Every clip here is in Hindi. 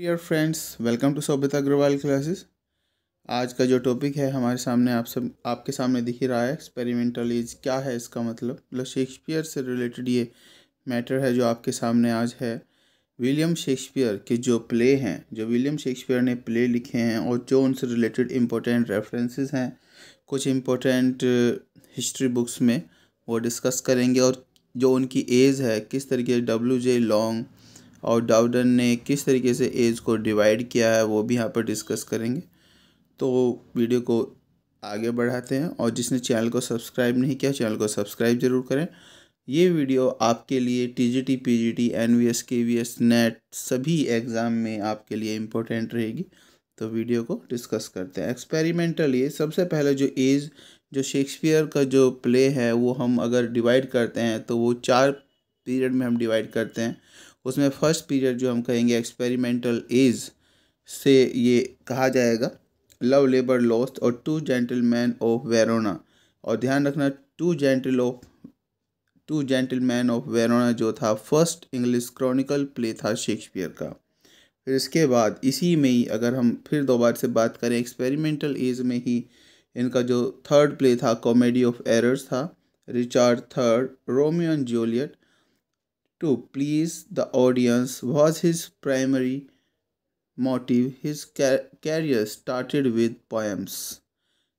Dear friends, welcome to Sobita Agrawal classes. आज का जो टॉपिक है हमारे सामने आपके सामने दिख ही रहा है। एक्सपेरिमेंटल एज क्या है, इसका मतलब शेक्सपियर से रिलेटेड ये मैटर है जो आपके सामने आज है। विलियम शेक्सपियर के जो प्ले हैं, जो विलियम शेक्सपियर ने प्ले लिखे हैं और जो उनसे रिलेटेड इम्पोर्टेंट रेफरेंसेस हैं कुछ इम्पोर्टेंट हिस्ट्री बुक्स में, वो डिस्कस करेंगे। और जो उनकी एज है, किस तरीके से W.J. लॉन्ग और डाउडन ने किस तरीके से एज को डिवाइड किया है, वो भी यहाँ पर डिस्कस करेंगे। तो वीडियो को आगे बढ़ाते हैं, और जिसने चैनल को सब्सक्राइब नहीं किया चैनल को सब्सक्राइब ज़रूर करें। ये वीडियो आपके लिए TGT, PGT, NVS, KVS, net सभी एग्ज़ाम में आपके लिए इम्पोर्टेंट रहेगी। तो वीडियो को डिस्कस करते हैं। एक्सपेरिमेंटल एज, सबसे पहले जो शेक्सपियर का जो प्ले है वो हम अगर डिवाइड करते हैं तो वो 4 पीरियड में हम डिवाइड करते हैं। उसमें फर्स्ट पीरियड जो हम कहेंगे एक्सपेरिमेंटल एज से ये कहा जाएगा लव लेबर लॉस्ट और टू जेंटलमैन ऑफ वेरोना। और ध्यान रखना, टू जेंटलमैन ऑफ वेरोना जो था फर्स्ट इंग्लिश क्रॉनिकल प्ले था शेक्सपियर का। फिर इसके बाद इसी में ही अगर हम फिर दोबारा से बात करें, एक्सपेरिमेंटल एज में ही इनका जो थर्ड प्ले था कॉमेडी ऑफ एरर्स था। Richard third, Romeo and Juliet to please the audience was his primary motive. His career started with poems.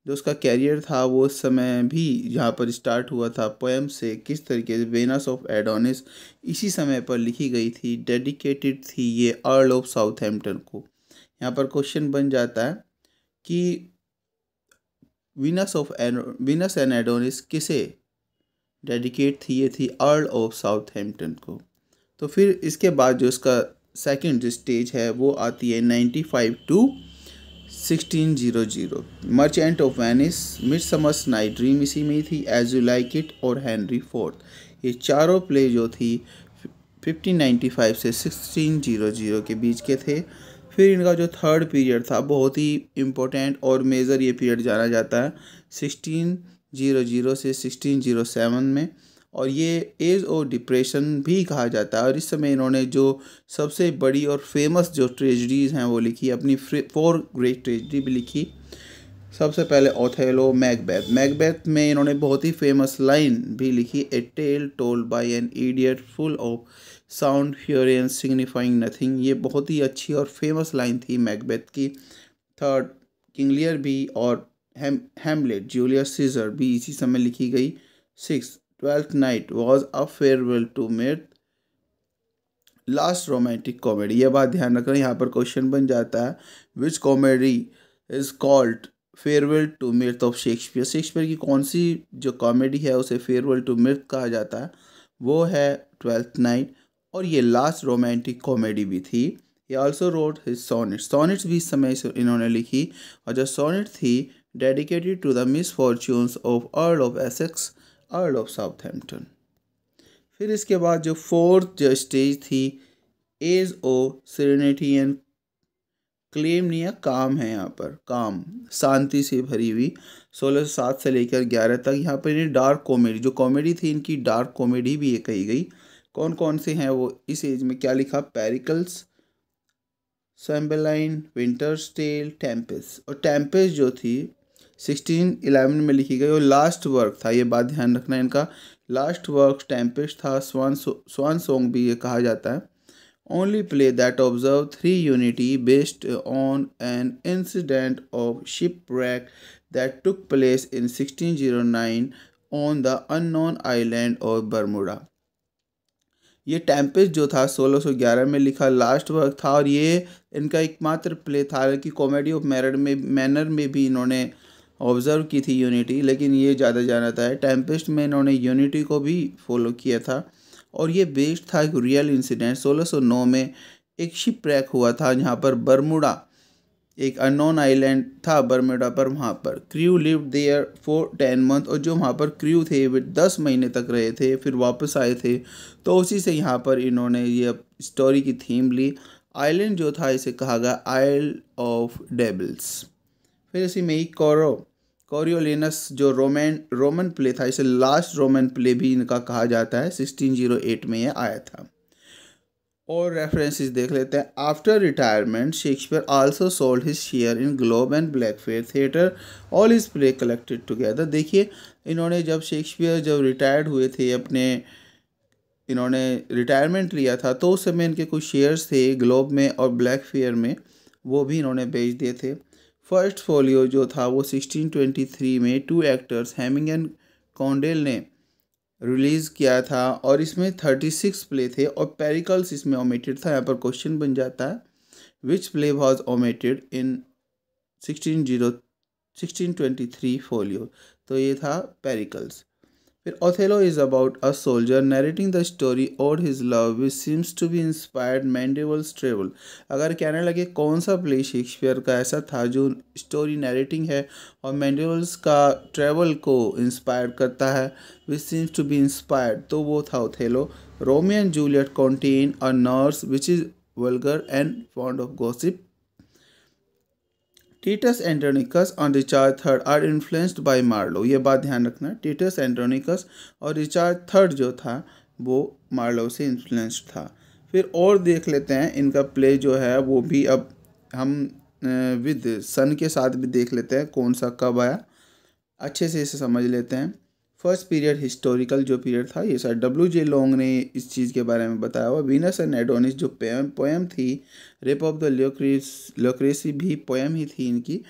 जो उसका कैरियर था वो उस समय भी यहाँ पर स्टार्ट हुआ था पोएम से। किस तरीके से वेनस ऑफ एडोनिस इसी समय पर लिखी गई थी, डेडिकेटेड थी ये अर्ल ऑफ साउथहैम्पटन को। यहाँ पर क्वेश्चन बन जाता है कि वीनस एंड एडोनिस किसे डेडिकेट थी? ये थी अर्ल ऑफ साउथहैम्पटन को। तो फिर इसके बाद जो इसका सेकंड जो स्टेज है वो आती है 95 to 1600। Merchant of Venice, Midsummer's Night Dream इसी में ही थी, एज यू लाइक इट और हेनरी फोर्थ। ये चारों प्ले जो थी 1595 से 1600 के बीच के थे। फिर इनका जो थर्ड पीरियड था बहुत ही इम्पोर्टेंट और मेजर ये पीरियड जाना जाता है 1600 से 1607 में, और ये एज ऑफ डिप्रेशन भी कहा जाता है। और इस समय इन्होंने जो सबसे बड़ी और फेमस जो ट्रेजडीज़ हैं वो लिखी, अपनी 4 ग्रेट ट्रेजडी भी लिखी। सबसे पहले ओथेलो, मैकबेथ में इन्होंने बहुत ही फेमस लाइन भी लिखी, a tale told by an idiot full of sound fury and signifying nothing. ये बहुत ही अच्छी और फेमस लाइन थी मैकबेथ की। थर्ड, किंग लियर भी और हैमलेट, जूलियस सीजर भी इसी समय लिखी गई। 6, twelfth night was a farewell to mirth, last romantic comedy. यह बात ध्यान रखना, यहाँ पर क्वेश्चन बन जाता है which comedy is called farewell to mirth of Shakespeare. Shakespeare की कौन सी जो कॉमेडी है उसे फेयरवेल टू मिर्थ कहा जाता है? वो है ट्वेल्थ नाइट, और ये लास्ट रोमांटिक कॉमेडी भी थी। ये ऑल्सो रोट हिज सोनेट्स भी इस समय से इन्होंने लिखी, और जो सोनेट थी dedicated to the misfortunes of Earl of Essex, Earl of Southampton. फिर इसके बाद जो फोर्थ जो स्टेज थी age of serenity and claim नहीं है, काम है यहाँ पर, काम शांति से भरी हुई। 1607 से लेकर 11 तक यहाँ पर इन्हें डार्क कॉमेडी, जो कॉमेडी थी इनकी डार्क कॉमेडी भी ये कही गई। कौन कौन से हैं वो इस एज में क्या लिखा? Pericles, Cymbeline, Winter's Tale, Tempest. और टेम्पेस्ट जो थी 1611 में लिखी गई और लास्ट वर्क था। ये बात ध्यान रखना, इनका लास्ट वर्क टेम्पेस्ट था। स्वान सॉन्ग भी ये कहा जाता है। Only play that observe 3 unity based on an incident of shipwreck that took place in 1609 on the unknown island of Bermuda. ये टेम्पेस्ट जो था 1611 में लिखा लास्ट वर्क था, और ये इनका एकमात्र प्ले था कि कॉमेडी ऑफ मैनर में भी इन्होंने ऑब्ज़र्व की थी यूनिटी, लेकिन ये ज़्यादा जाना है। टेम्पेस्ट में इन्होंने यूनिटी को भी फॉलो किया था, और ये बेस्ड था एक रियल इंसिडेंट। 1609 में एक शिप रैक हुआ था जहाँ पर बर्मुडा, एक अननोन आइलैंड था बर्मुडा पर, वहाँ पर crew lived there for 10 month, और जो वहाँ पर क्रू थे वे 10 महीने तक रहे थे, फिर वापस आए थे। तो उसी से यहाँ पर इन्होंने ये स्टोरी की थीम ली। आइलैंड जो था इसे कहा गया आइल ऑफ डेविल्स। फिर इसी में ही कोरियोलिनस जो रोमन प्ले था, इसे लास्ट रोमन प्ले भी इनका कहा जाता है। 1608 में यह आया था। और रेफरेंसेस देख लेते हैं। After retirement Shakespeare also sold his share in Globe and Blackfriars theatre, all his play collected together. देखिए इन्होंने जब रिटायर्ड हुए थे इन्होंने रिटायरमेंट लिया था तो उस समय इनके कुछ शेयर्स थे ग्लोब में और ब्लैकफेयर में, वो भी इन्होंने बेच दिए थे। फर्स्ट फोलियो जो था वो 1623 में two actors Heming and Condell ने रिलीज़ किया था और इसमें 36 प्ले थे और पेरिकल्स इसमें ओमिटेड था। यहाँ पर क्वेश्चन बन जाता है which play was omitted in 1623 folio, तो ये था पेरिकल्स। फिर Othello is about a soldier narrating the story और his love which seems to be inspired Mandeville's travel. अगर कहने लगे कौन सा प्ले शेक्सपियर का ऐसा था जो स्टोरी नरेटिंग है और मैंडेवल्स का ट्रेवल को इंस्पायर करता है, which seems to be inspired, तो वो था Othello. Romeo and Juliet contain a nurse which is vulgar and fond of gossip. Titus Andronicus और Richard third are influenced by Marlowe, ये बात ध्यान रखना। टीटस एंड्रोनिकस और रिचार्ड थर्ड जो था वो मार्लो से इन्फ्लुएंस्ड था। फिर और देख लेते हैं इनका प्ले जो है वो भी अब हम विद सन के साथ भी देख लेते हैं कौन सा कब आया, अच्छे से इसे समझ लेते हैं। फर्स्ट पीरियड हिस्टोरिकल जो पीरियड था ये सर W.J. लॉन्ग ने इस चीज़ के बारे में बताया हुआ। वीनस एंड एडोनिस जो पोएम थी, रेप ऑफ द ल्यूक्रेसी भी पोएम ही थी इनकी।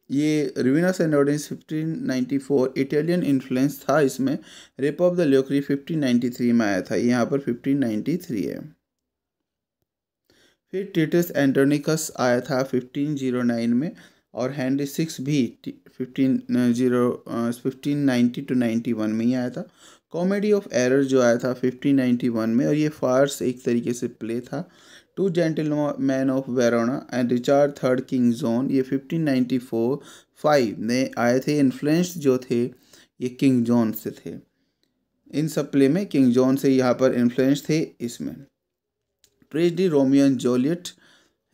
ये Venus and Adonis 1594 Italian influence था इसमें। रेप ऑफ द ल्यूक्री 1593 में आया था, यहाँ पर 1593 है। फिर टिटस एंड्रोनिकस आया था 1509 में और हेनरी सिक्स भी 1590 to 91 में ही आया था। कॉमेडी ऑफ एरर जो आया था 1591 में और ये फार्स एक तरीके से प्ले था। Two gentlemen of Verona and Richard third king John ये 1594 में आए थे। इन्फ्लुएंस जो थे ये किंग जॉन से थे, इन सब प्ले में किंग जॉन से यहाँ पर इन्फ्लुएंस थे इसमें। Tragedy Romeo and Juliet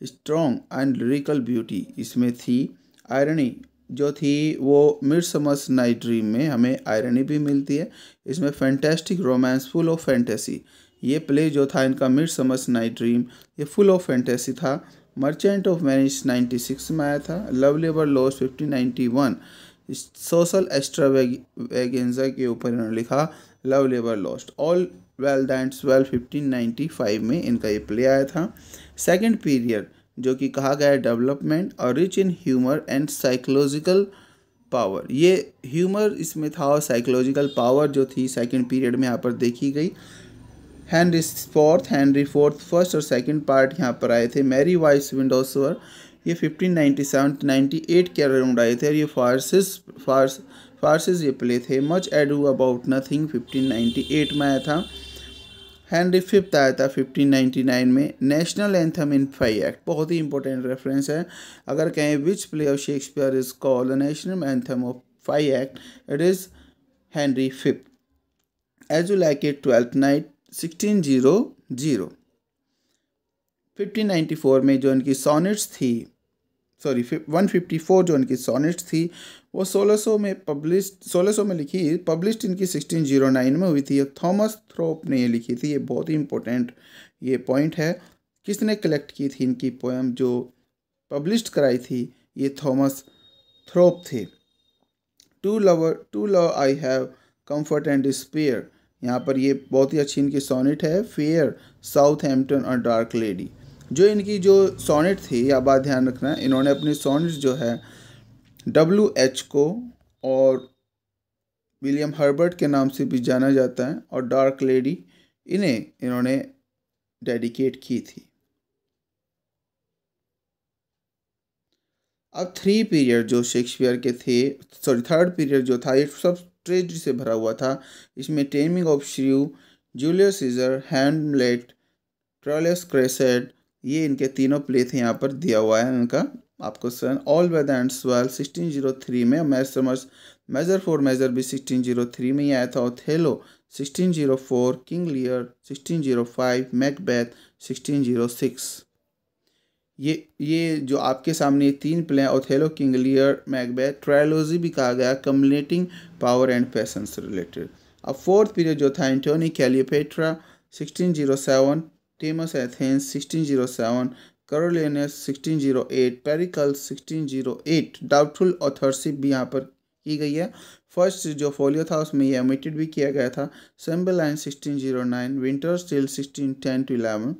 strong and lyrical beauty इसमें थी। आयरनी जो थी वो मिडसमर्स नाइट ड्रीम में हमें आयरनी भी मिलती है। इसमें fantastic romance full of fantasy, ये प्ले जो था इनका मिडसमर्स नाइट ड्रीम ये फुल ऑफ फैंटेसी था। मर्चेंट ऑफ वेनिस 96 में आया था। Love labour laws 1591 social extravaganza के ऊपर इन्होंने लिखा love labour lost. All well that's well 1595 में इनका ये प्ले आया था। सेकंड पीरियड जो कि कहा गया है डेवलपमेंट और rich in humour and psychological power, ये ह्यूमर इसमें था और साइकोलॉजिकल पावर जो थी सेकंड पीरियड में यहाँ पर देखी गई। हेनरी फोर्थ फर्स्ट और सेकंड पार्ट यहाँ पर आए थे। मैरी वाइस विंडोसवर ये 1597 98 के अराउंड आए थे और ये फार्सेस ये प्ले थे। मच एडू अबाउट नथिंग 1598 में आया था। हेनरी फिफ्थ आया था 1599 में। नेशनल एंथम इन 5 एक्ट बहुत ही इंपॉर्टेंट रेफरेंस है। अगर कहें which play of Shakespeare is called the national anthem of 5 act, it is Henry fifth. As you like it, twelfth night 1600। 1594 में जो इनकी सॉनेट्स थी 154 जो इनकी सॉनेट्स थी वो 1600 में लिखी, पब्लिश्ड इनकी 1609 में हुई थी। थॉमस थ्रोप ने ये लिखी थी। ये बहुत ही इंपॉर्टेंट ये पॉइंट है। किसने कलेक्ट की थी इनकी पोएम जो पब्लिश्ड कराई थी, ये थॉमस थ्रोप थे। Two loves I have comfort and despair, यहाँ पर ये बहुत ही अच्छी इनकी सॉनेट है। फेयर साउथहैम्पटन और डार्क लेडी, जो इनकी जो सॉनेट थी, या बात ध्यान रखना है, इन्होंने अपनी सॉनेट जो है WH को और विलियम हर्बर्ट के नाम से भी जाना जाता है और डार्क लेडी इन्हें इन्होंने डेडिकेट की थी। अब थर्ड पीरियड जो था ये सब ट्रेजिडी से भरा हुआ था। इसमें Taming of Shrew, Julius Caesar, Hamlet, Troilus Cressida, ये इनके तीनों प्ले थे। यहाँ पर दिया हुआ है इनका आपको सन। ऑल वेदर एंड स्वेल 1603 में। मेजर फॉर मेजर भी 1603 में ही आया था। Othello 1604, King Lear 1605, Macbeth 1606। ये जो आपके सामने तीन प्ले हैं, Othello, King Lear, Macbeth, trilogy भी कहा गया, कम्युलेटिंग पावर एंड पैशन से रिलेटेड। अब फोर्थ पीरियड जो था Antony Cleopatra 1607, Themis Athens 1607, Coriolanus 1608, Pericles 1608। Doubtful authorship भी यहाँ पर की गई है। फर्स्ट जो फोलियो था उसमें ये ओमिटेड भी किया गया था। सिम्बलाइन 1609, winter still 1610 to 11,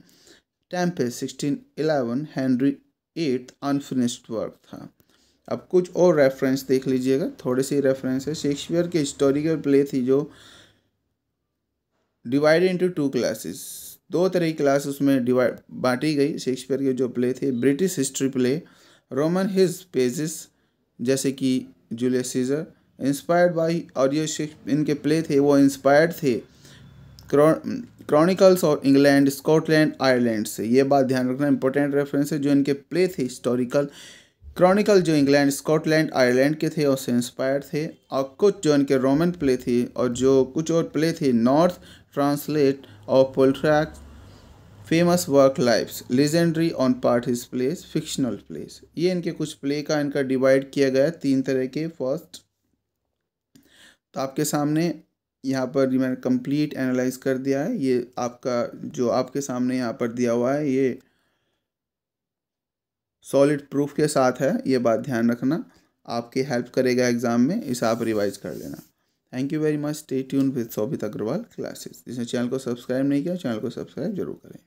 Tempest 1611, Henry 8 unfinished work था। अब कुछ और रेफरेंस देख लीजिएगा, थोड़े से रेफरेंस है। शेक्सपियर के हिस्टोरिकल प्ले थी जो डिवाइडेड इनटू टू क्लासेस, दो तरह की क्लास उसमें डिवाइड बांटी गई। शेक्सपियर के जो प्ले थे, British history play, Roman his pages जैसे कि जूलियस सीजर, इंस्पायर्ड बाय, और ये इनके प्ले थे वो इंस्पायर्ड थे क्रॉनिकल्स और इंग्लैंड, स्कॉटलैंड, आयरलैंड से। ये बात ध्यान रखना, इंपॉर्टेंट रेफरेंस है। जो इनके प्ले थे हिस्टोरिकल, क्रॉनिकल जो इंग्लैंड, स्कॉटलैंड, आयरलैंड के थे उससे इंस्पायर्ड थे। और कुछ जो इनके रोमन प्ले थे और जो कुछ और प्ले थे, नॉर्थ ट्रांसलेट और Plutarch, famous work lifes, legendary on part his place, fictional place. ये इनके कुछ प्ले का इनका डिवाइड किया गया तीन तरह के। फर्स्ट तो आपके सामने यहाँ पर मैंने कंप्लीट एनालाइज कर दिया है। ये आपका जो आपके सामने यहाँ पर दिया हुआ है ये सॉलिड प्रूफ के साथ है, ये बात ध्यान रखना, आपकी हेल्प करेगा एग्जाम में, इसे आप रिवाइज कर लेना। Thank you very much. Stay tune with Shobhit Agrawal classes. जिसने चैनल को सब्सक्राइब नहीं किया, चैनल को सब्सक्राइब जरूर करें।